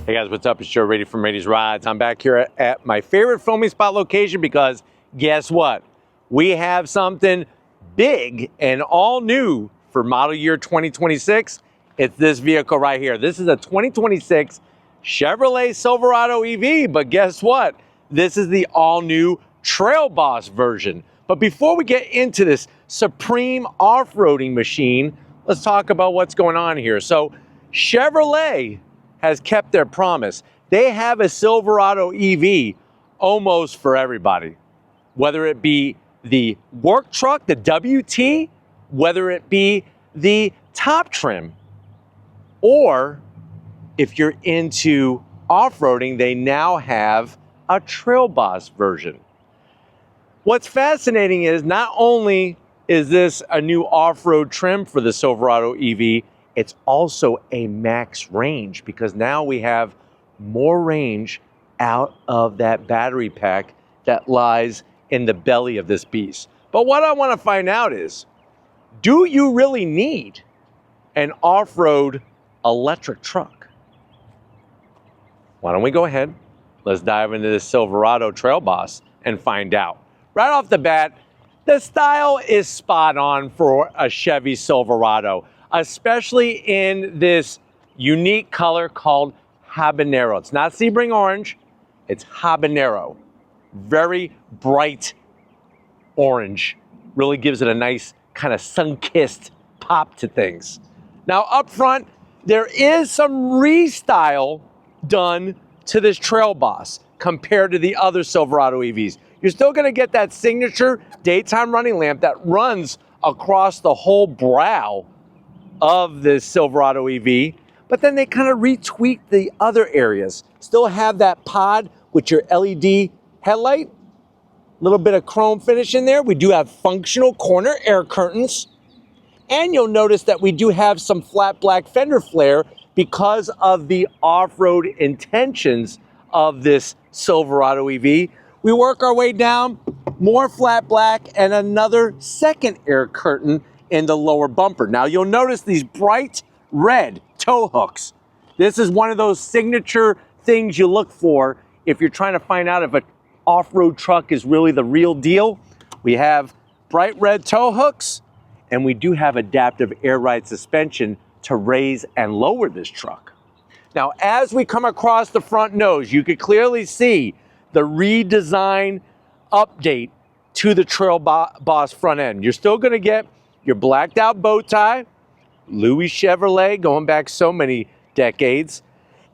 Hey guys, what's up? It's Joe Raiti from Raiti's Rides. I'm back here at my favorite filming spot location because guess what? We have something big and all new for model year 2026. It's this vehicle right here. This is a 2026 Chevrolet Silverado EV, but guess what? This is the all new Trail Boss version. But before we get into this supreme off-roading machine, let's talk about what's going on here. So Chevrolet has kept their promise. They have a Silverado EV almost for everybody, whether it be the work truck, the WT, whether it be the top trim, or if you're into off-roading, they now have a Trail Boss version. What's fascinating is not only is this a new off-road trim for the Silverado EV, it's also a max range because now we have more range out of that battery pack that lies in the belly of this beast. But what I want to find out is, do you really need an off-road electric truck? Why don't we go ahead, let's dive into this Silverado Trail Boss and find out. Right off the bat, the style is spot on for a Chevy Silverado, especially in this unique color called habanero. It's not Sebring orange, it's habanero. Very bright orange. Really gives it a nice kind of sun-kissed pop to things. Now up front, there is some restyle done to this Trail Boss compared to the other Silverado EVs. You're still gonna get that signature daytime running lamp that runs across the whole brow of this Silverado EV, but then they kind of retweak the other areas. Still have that pod with your LED headlight, a little bit of chrome finish in there. We do have functional corner air curtains, and you'll notice that we do have some flat black fender flare because of the off-road intentions of this Silverado EV. We work our way down, more flat black, and another second air curtain in the lower bumper. Now you'll notice these bright red tow hooks. This is one of those signature things you look for if you're trying to find out if an off-road truck is really the real deal. We have bright red tow hooks, and we do have adaptive air ride suspension to raise and lower this truck. Now, as we come across the front nose, you can clearly see the redesign update to the Trail Boss front end. You're still gonna get your blacked out bow tie, Louis Chevrolet, going back so many decades.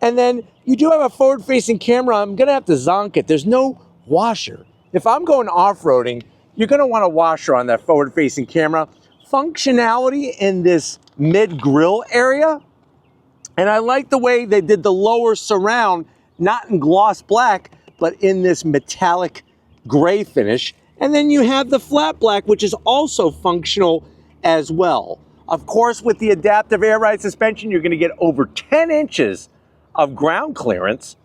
And then you do have a forward-facing camera. I'm gonna have to zonk it. There's no washer. If I'm going off-roading, you're gonna want a washer on that forward-facing camera. Functionality in this mid-grill area. And I like the way they did the lower surround, not in gloss black, but in this metallic gray finish. And then you have the flat black, which is also functional as well. Of course, with the adaptive air ride suspension, you're gonna get over 10 inches of ground clearance,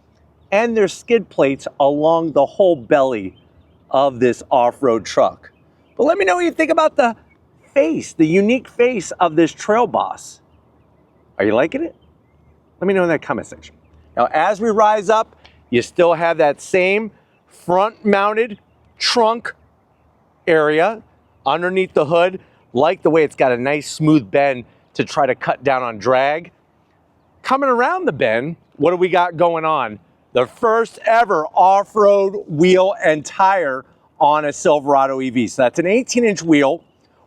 and there's skid plates along the whole belly of this off-road truck. But let me know what you think about the face, the unique face of this Trail Boss. Are you liking it? Let me know in that comment section. Now, as we rise up, you still have that same front-mounted trunk area underneath the hood. Like the way it's got a nice smooth bend to try to cut down on drag. Coming around the bend, what do we got going on? The first ever off-road wheel and tire on a Silverado EV. So that's an 18-inch wheel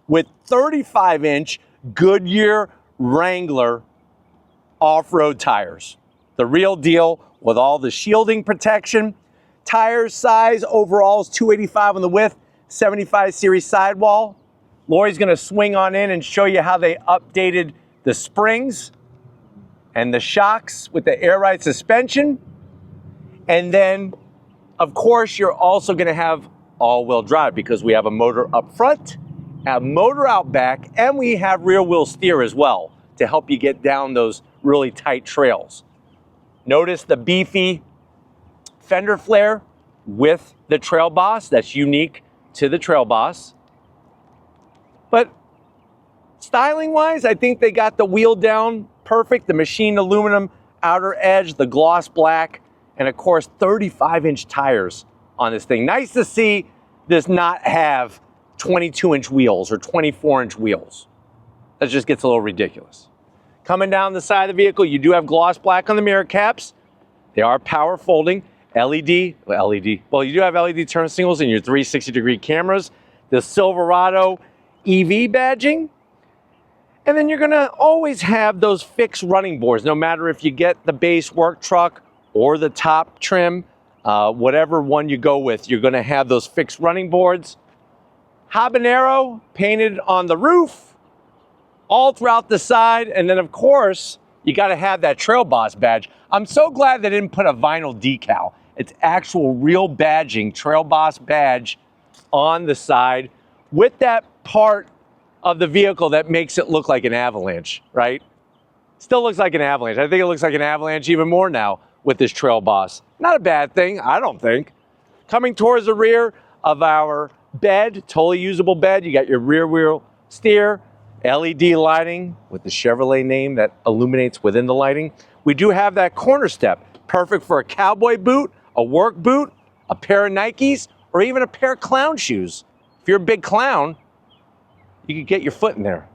with 35-inch Goodyear Wrangler off-road tires. The real deal with all the shielding protection. Tire size overall is 285 on the width, 75 series sidewall. Lori's gonna swing on in and show you how they updated the springs and the shocks with the air ride suspension. And then, of course, you're also gonna have all-wheel drive because we have a motor up front, a motor out back, and we have rear-wheel steer as well to help you get down those really tight trails. Notice the beefy fender flare with the Trail Boss. That's unique to the Trail Boss. But styling wise, I think they got the wheel down perfect. The machined aluminum outer edge, the gloss black, and of course 35-inch tires on this thing. Nice to see this not have 22-inch wheels or 24-inch wheels. That just gets a little ridiculous. Coming down the side of the vehicle, you do have gloss black on the mirror caps. They are power folding, well, you do have LED turn signals in your 360-degree cameras, the Silverado EV badging, and then you're gonna always have those fixed running boards, no matter if you get the base work truck or the top trim, whatever one you go with, you're gonna have those fixed running boards. Habanero painted on the roof, all throughout the side, and then of course, you gotta have that Trail Boss badge. I'm so glad they didn't put a vinyl decal. It's actual real badging, Trail Boss badge on the side with that part of the vehicle that makes it look like an Avalanche, right? Still looks like an Avalanche. I think it looks like an Avalanche even more now with this Trail Boss. Not a bad thing, I don't think. Coming towards the rear of our bed, totally usable bed, you got your rear wheel steer, LED lighting with the Chevrolet name that illuminates within the lighting. We do have that corner step, perfect for a cowboy boot, a work boot, a pair of Nikes, or even a pair of clown shoes. If you're a big clown, you can get your foot in there.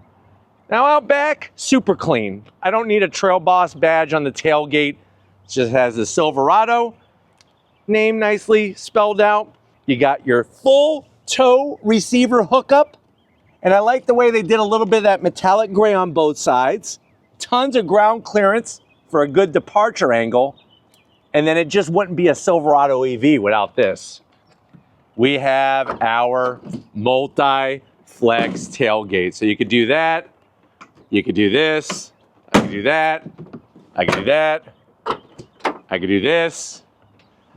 Now out back, super clean. I don't need a Trail Boss badge on the tailgate. It just has the Silverado name nicely spelled out. You got your full tow receiver hookup. And I like the way they did a little bit of that metallic gray on both sides. Tons of ground clearance for a good departure angle. And then it just wouldn't be a Silverado EV without this. We have our multi-flex tailgate. So you could do that. You could do this. I could do that. I could do that. I could do this.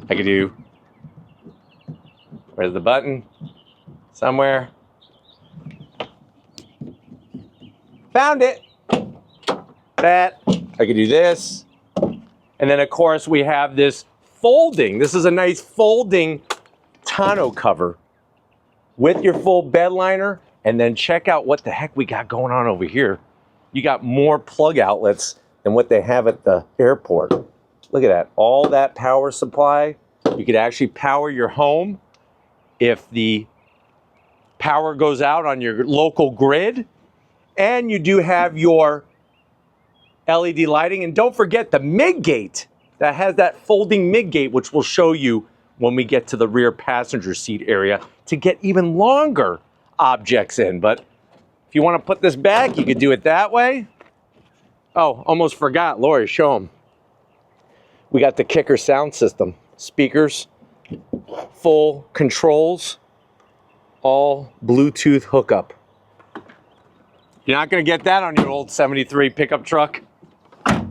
I could do, where's the button? Somewhere. Found it. That. I could do this. And then of course we have this folding. This is a nice folding tonneau cover with your full bed liner. And then check out what the heck we got going on over here. You got more plug outlets than what they have at the airport. Look at that, all that power supply. You could actually power your home if the power goes out on your local grid. And you do have your LED lighting. And don't forget the midgate that has that folding midgate, which we'll show you when we get to the rear passenger seat area to get even longer objects in. But if you want to put this back, you could do it that way. Oh, almost forgot. Lori, show them. We got the kicker sound system. Speakers, full controls, all Bluetooth hookup. You're not going to get that on your old 73 pickup truck. But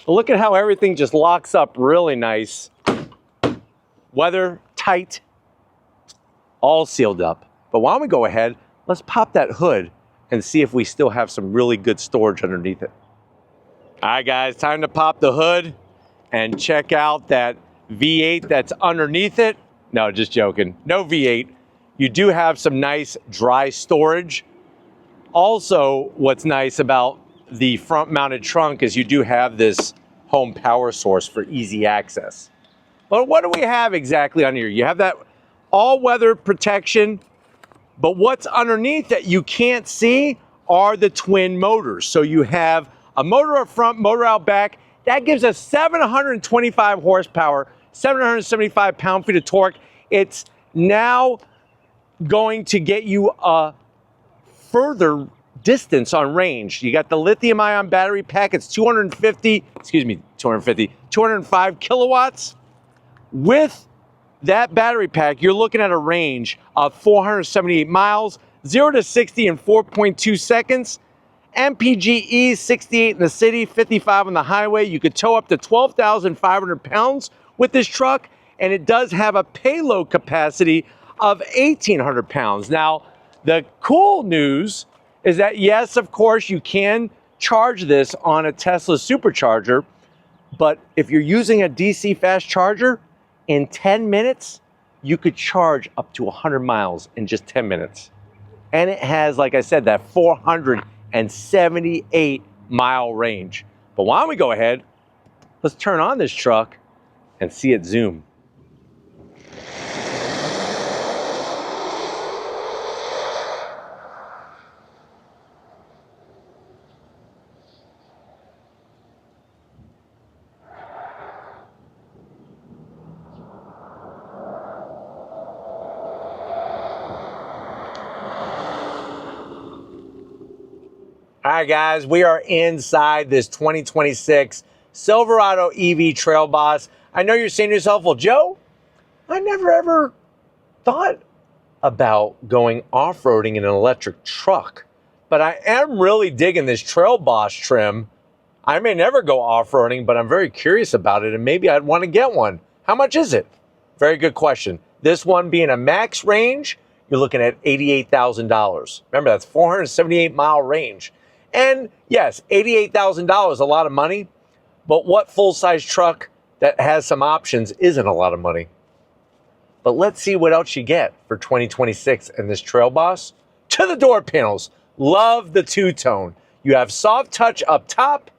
look at how everything just locks up really nice. Weather tight, all sealed up. But why don't we go ahead, let's pop that hood and see if we still have some really good storage underneath it. All right, guys, time to pop the hood and check out that V8 that's underneath it. No, just joking. No V8. You do have some nice dry storage. Also, what's nice about the front mounted trunk is you do have this home power source for easy access. But what do we have exactly on here? You have that all-weather protection, but what's underneath that you can't see are the twin motors. So you have a motor up front, motor out back. That gives us 725 horsepower, 775 pound-feet of torque. It's now going to get you a further distance on range. You got the lithium ion battery pack. It's 205 kilowatts. With that battery pack, you're looking at a range of 478 miles, 0 to 60 in 4.2 seconds. MPGe 68 in the city, 55 on the highway. You could tow up to 12,500 pounds with this truck, and it does have a payload capacity of 1,800 pounds. Now, the cool news is that, yes, of course, you can charge this on a Tesla supercharger, but if you're using a DC fast charger, in 10 minutes, you could charge up to 100 miles in just 10 minutes. And it has, like I said, that 478 mile range. But why don't we go ahead, Let's turn on this truck and see it zoom. All right, guys, we are inside this 2026 Silverado EV Trail Boss. I know you're saying to yourself, well, Joe, I never ever thought about going off-roading in an electric truck, but I am really digging this Trail Boss trim. I may never go off-roading, but I'm very curious about it, and maybe I'd want to get one. How much is it? Very good question. This one being a max range, you're looking at $88,000. Remember, that's 478-mile range. And yes, $88,000, a lot of money, but what full-size truck that has some options isn't a lot of money? But let's see what else you get for 2026 in this Trail Boss. To the door panels, love the two-tone. You have soft touch up top,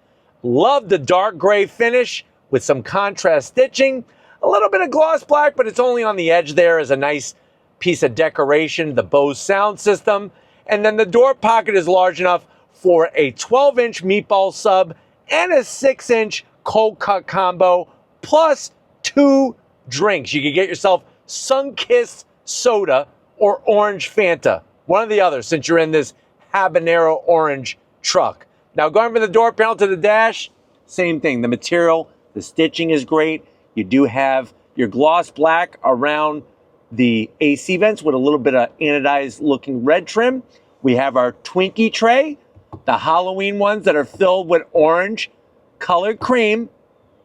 love the dark gray finish with some contrast stitching, a little bit of gloss black, but it's only on the edge there as a nice piece of decoration, the Bose sound system, and then the door pocket is large enough for a 12-inch meatball sub and a 6-inch cold cut combo, plus 2 drinks. You can get yourself Sunkissed soda or orange Fanta, one or the other, since you're in this habanero orange truck. Now, going from the door panel to the dash, same thing. The material, the stitching is great. You do have your gloss black around the AC vents with a little bit of anodized looking red trim. We have our Twinkie tray, the Halloween ones that are filled with orange colored cream,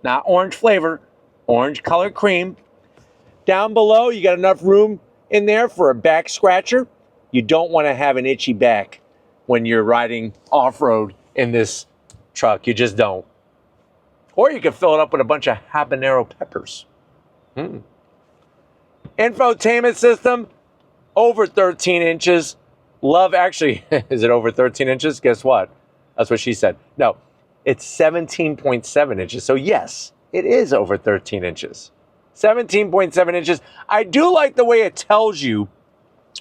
not orange flavor, orange colored cream. Down below, you got enough room in there for a back scratcher. You don't want to have an itchy back when you're riding off-road in this truck. You just don't. Or you can fill it up with a bunch of habanero peppers. Infotainment system, over 13 inches. Love, actually, is it over 13 inches? Guess what? That's what she said. No, it's 17.7 inches. So yes, it is over 13 inches. 17.7 inches. I do like the way it tells you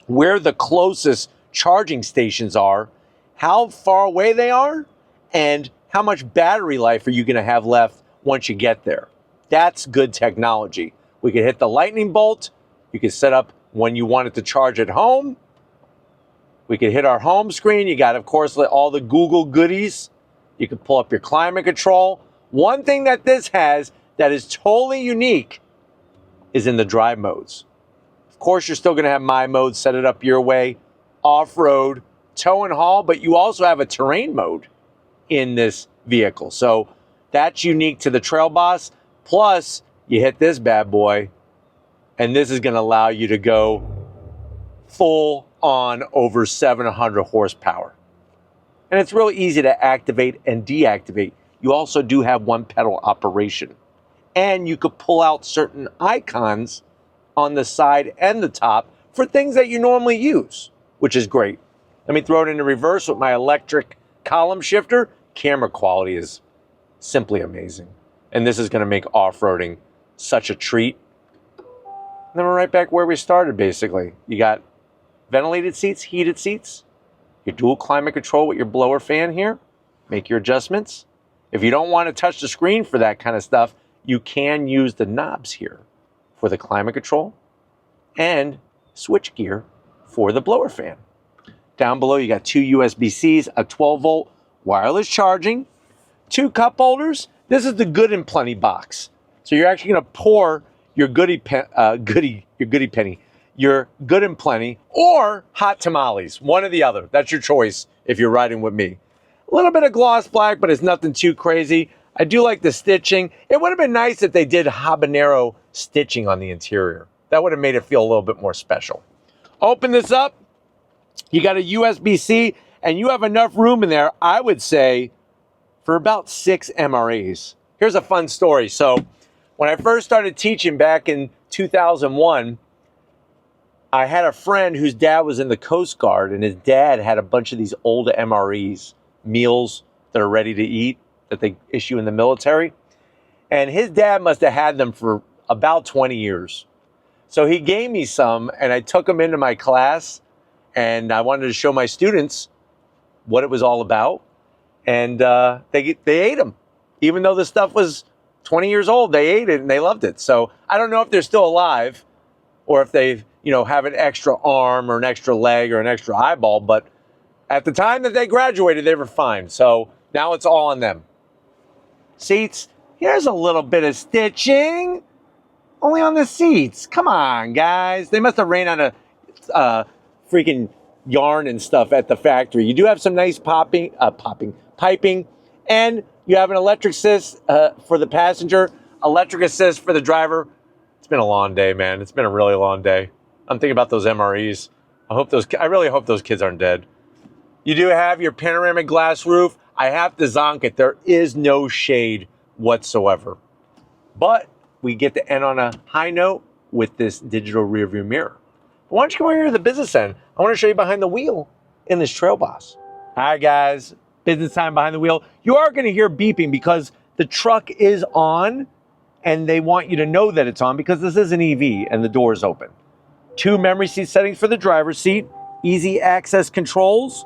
where the closest charging stations are, how far away they are, and how much battery life are you going to have left once you get there. That's good technology. We can hit the lightning bolt. You can set up when you want it to charge at home. We can hit our home screen. You got, of course, all the Google goodies. You can pull up your climate control. One thing that this has that is totally unique is in the drive modes. Of course, you're still going to have my mode, set it up your way, off-road, tow and haul, but you also have a terrain mode in this vehicle. So that's unique to the Trail Boss. Plus, you hit this bad boy, and this is going to allow you to go full on over 700 horsepower. And it's really easy to activate and deactivate. You also do have one pedal operation. And you could pull out certain icons on the side and the top for things that you normally use, which is great. Let me throw it into reverse with my electric column shifter. Camera quality is simply amazing. And this is going to make off-roading such a treat. And then we're right back where we started, basically. You got ventilated seats, heated seats, your dual climate control with your blower fan here. Make your adjustments. If you don't want to touch the screen for that kind of stuff, you can use the knobs here for the climate control and switch gear for the blower fan. Down below, you got 2 USB-Cs, a 12-volt wireless charging, 2 cup holders. This is the Good and Plenty box. So you're actually going to pour your Good and Plenty or hot tamales, one or the other. That's your choice if you're riding with me. A little bit of gloss black, but it's nothing too crazy. I do like the stitching. It would have been nice if they did habanero stitching on the interior. That would have made it feel a little bit more special. Open this up. You got a USB-C, and you have enough room in there, I would say, for about 6 MREs. Here's a fun story. So when I first started teaching back in 2001, I had a friend whose dad was in the Coast Guard, and his dad had a bunch of these old MREs, meals that are ready to eat, that they issue in the military. And his dad must have had them for about 20 years. So he gave me some, and I took them into my class, and I wanted to show my students what it was all about. And they ate them. Even though the stuff was 20 years old, they ate it and they loved it. So I don't know if they're still alive or if they, have an extra arm or an extra leg or an extra eyeball, but at the time that they graduated, they were fine. So now it's all on them. Seats, here's a little bit of stitching. Only on the seats. Come on, guys. They must have ran out of freaking yarn and stuff at the factory. You do have some nice piping, and you have an electric assist for the passenger, electric assist for the driver. It's been a long day, man. It's been a really long day. I'm thinking about those MREs. I really hope those kids aren't dead. You do have your panoramic glass roof. I have to zonk it. There is no shade whatsoever. But we get to end on a high note with this digital rear view mirror. Why don't you come over here to the business end? I want to show you behind the wheel in this Trail Boss. All right, guys, business time behind the wheel. You are going to hear beeping because the truck is on, and they want you to know that it's on because this is an EV and the door is open. 2 memory seat settings for the driver's seat, easy access controls.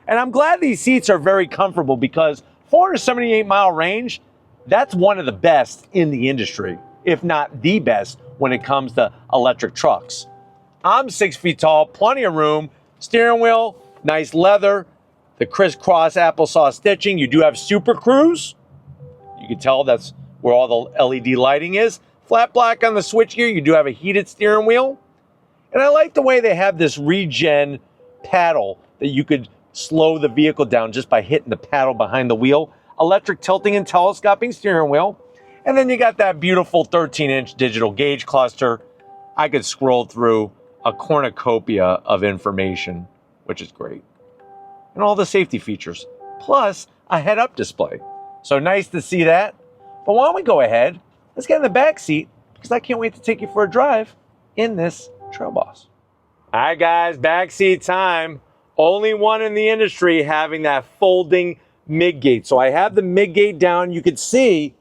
And I'm glad these seats are very comfortable because 478-mile range, that's one of the best in the industry, if not the best when it comes to electric trucks. I'm 6 feet tall, plenty of room, steering wheel, nice leather, the crisscross applesauce stitching. You do have Super Cruise. You can tell that's where all the LED lighting is. Flat black on the switchgear. You do have a heated steering wheel. And I like the way they have this regen paddle that you could slow the vehicle down just by hitting the paddle behind the wheel. Electric tilting and telescoping steering wheel. And then you got that beautiful 13-inch digital gauge cluster. I could scroll through a cornucopia of information, which is great. And all the safety features, plus a head-up display. So nice to see that. But why don't we go ahead, let's get in the back seat, because I can't wait to take you for a drive in this Trail Boss. All right, guys, back seat time. Only one in the industry having that folding midgate. So I have the midgate down. You can see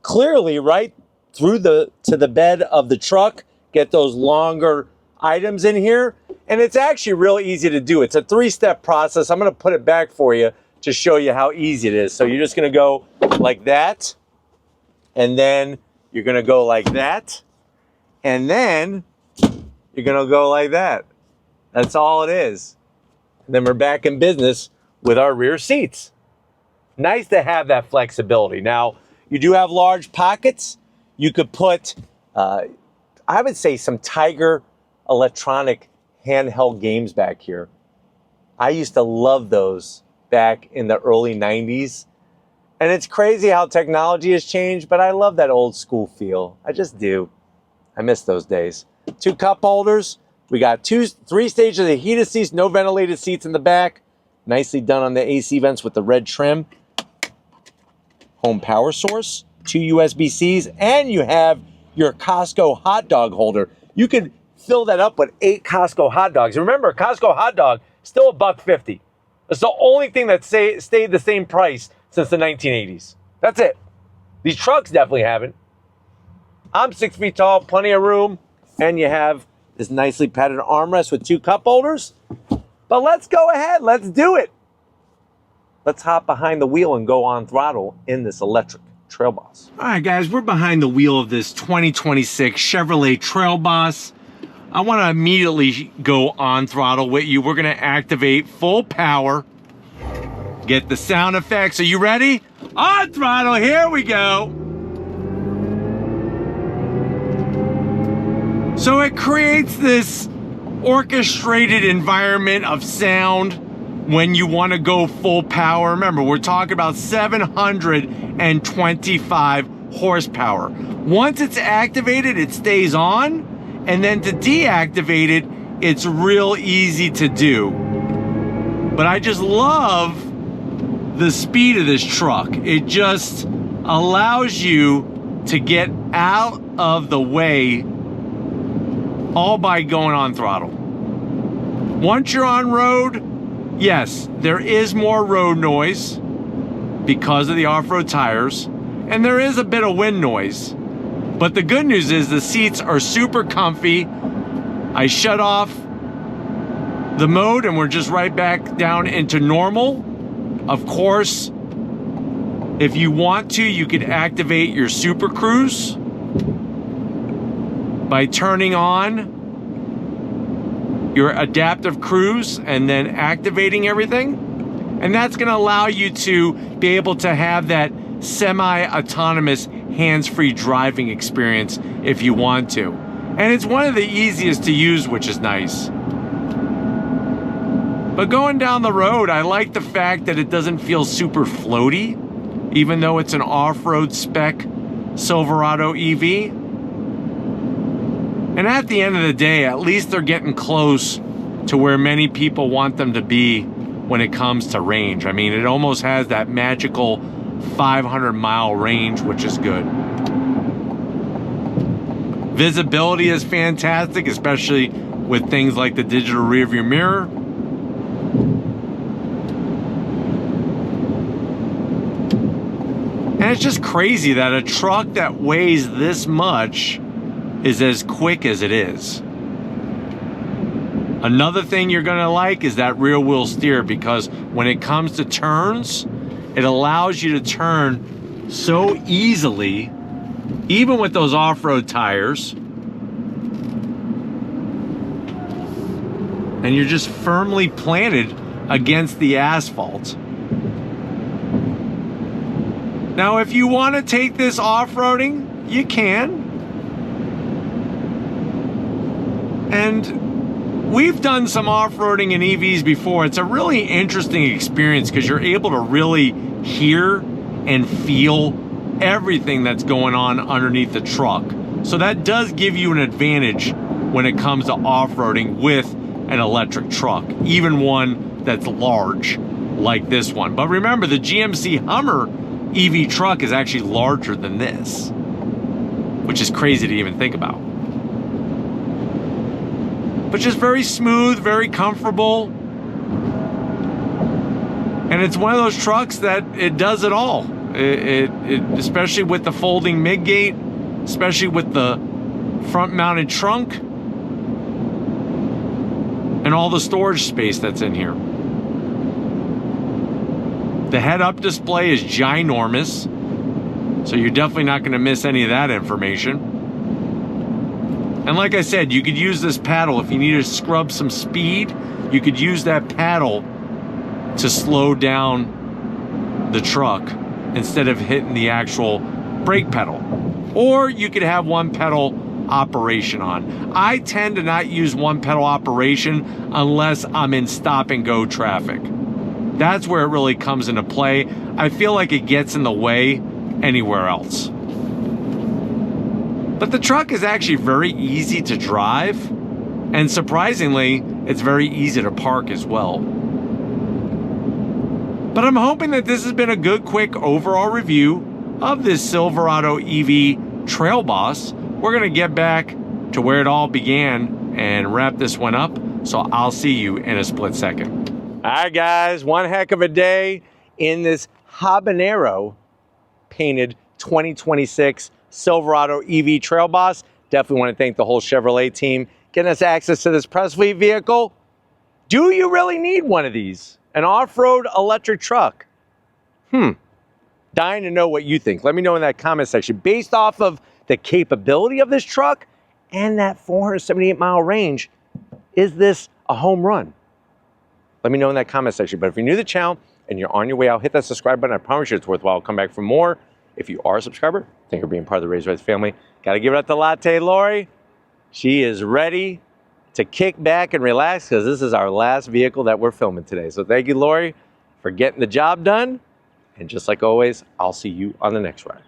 clearly right through to the bed of the truck. Get those longer items in here. And it's actually real easy to do. It's a 3-step process. I'm going to put it back for you to show you how easy it is. So you're just going to go like that. And then you're going to go like that. And then you're going to go like that. That's all it is. And then we're back in business with our rear seats. Nice to have that flexibility. Now, you do have large pockets. You could put, I would say, some Tiger electronic handheld games back here. I used to love those back in the early 90s. And it's crazy how technology has changed, but I love that old school feel. I just do. I miss those days. 2 cup holders. We got 3 stages of heated seats, no ventilated seats in the back. Nicely done on the AC vents with the red trim. Home power source, 2 USB-Cs, and you have your Costco hot dog holder. You could fill that up with 8 Costco hot dogs. Remember, a Costco hot dog, still $1.50. It's the only thing that stayed the same price since the 1980s. That's it. These trucks definitely haven't. I'm 6 feet tall, plenty of room, and you have this nicely padded armrest with 2 cup holders. But let's go ahead, let's do it. Let's hop behind the wheel and go on throttle in this electric Trail Boss. All right, guys, we're behind the wheel of this 2026 Chevrolet Trail Boss. I want to immediately go on throttle with you. We're going to activate full power. Get the sound effects. Are you ready? On throttle, here we go. So it creates this orchestrated environment of sound when you want to go full power. Remember, we're talking about 725 horsepower. Once it's activated, it stays on. And then to deactivate it, it's real easy to do. But I just love the speed of this truck. It just allows you to get out of the way all by going on throttle. Once you're on road, yes, there is more road noise because of the off-road tires. and there is a bit of wind noise. But the good news is the seats are super comfy. I shut off the mode and we're just right back down into normal. Of course, if you want to, you could activate your Super Cruise by turning on your adaptive cruise and then activating everything. And that's going to allow you to be able to have that semi-autonomous hands-free driving experience if you want to. And it's one of the easiest to use, which is nice. But going down the road, I like the fact that it doesn't feel super floaty, even though it's an off-road spec Silverado EV. And at the end of the day, at least they're getting close to where many people want them to be when it comes to range. I mean, it almost has that magical 500-mile range, which is good. Visibility is fantastic, especially with things like the digital rearview mirror. And it's just crazy that a truck that weighs this much is as quick as it is. Another thing you're gonna like is that rear wheel steer, because when it comes to turns, it allows you to turn so easily, even with those off-road tires. And you're just firmly planted against the asphalt. Now, if you want to take this off-roading, you can. And we've done some off-roading in EVs before. It's a really interesting experience because you're able to really hear and feel everything that's going on underneath the truck. So that does give you an advantage when it comes to off-roading with an electric truck, even one that's large like this one. But remember, the GMC Hummer EV truck is actually larger than this, which is crazy to even think about. But just very smooth, very comfortable. And it's one of those trucks that it does it all. Especially with the folding midgate, especially with the front mounted trunk, and all the storage space that's in here. The head-up display is ginormous, so you're definitely not going to miss any of that information. And like I said, you could use this paddle if you need to scrub some speed. You could use that paddle to slow down the truck instead of hitting the actual brake pedal. Or you could have one pedal operation on. I tend to not use one pedal operation unless I'm in stop and go traffic. That's where it really comes into play. I feel like it gets in the way anywhere else. But the truck is actually very easy to drive, and surprisingly, it's very easy to park as well. But I'm hoping that this has been a good, quick overall review of this Silverado EV Trail Boss. We're gonna get back to where it all began and wrap this one up, so I'll see you in a split second. All right, guys, one heck of a day in this habanero painted 2026 Silverado EV Trail Boss. Definitely want to thank the whole Chevrolet team getting us access to this press fleet vehicle. Do you really need one of these? An off-road electric truck? Dying to know what you think. Let me know in that comment section. Based off of the capability of this truck and that 478-mile range, is this a home run? Let me know in that comment section. But if you're new to the channel and you're on your way out, hit that subscribe button. I promise you it's worthwhile. I'll come back for more. If you are a subscriber, thank you for being part of the Raise Rights family. Got to give it up to Latte Lori. She is ready to kick back and relax because this is our last vehicle that we're filming today. So thank you, Lori, for getting the job done. And just like always, I'll see you on the next ride.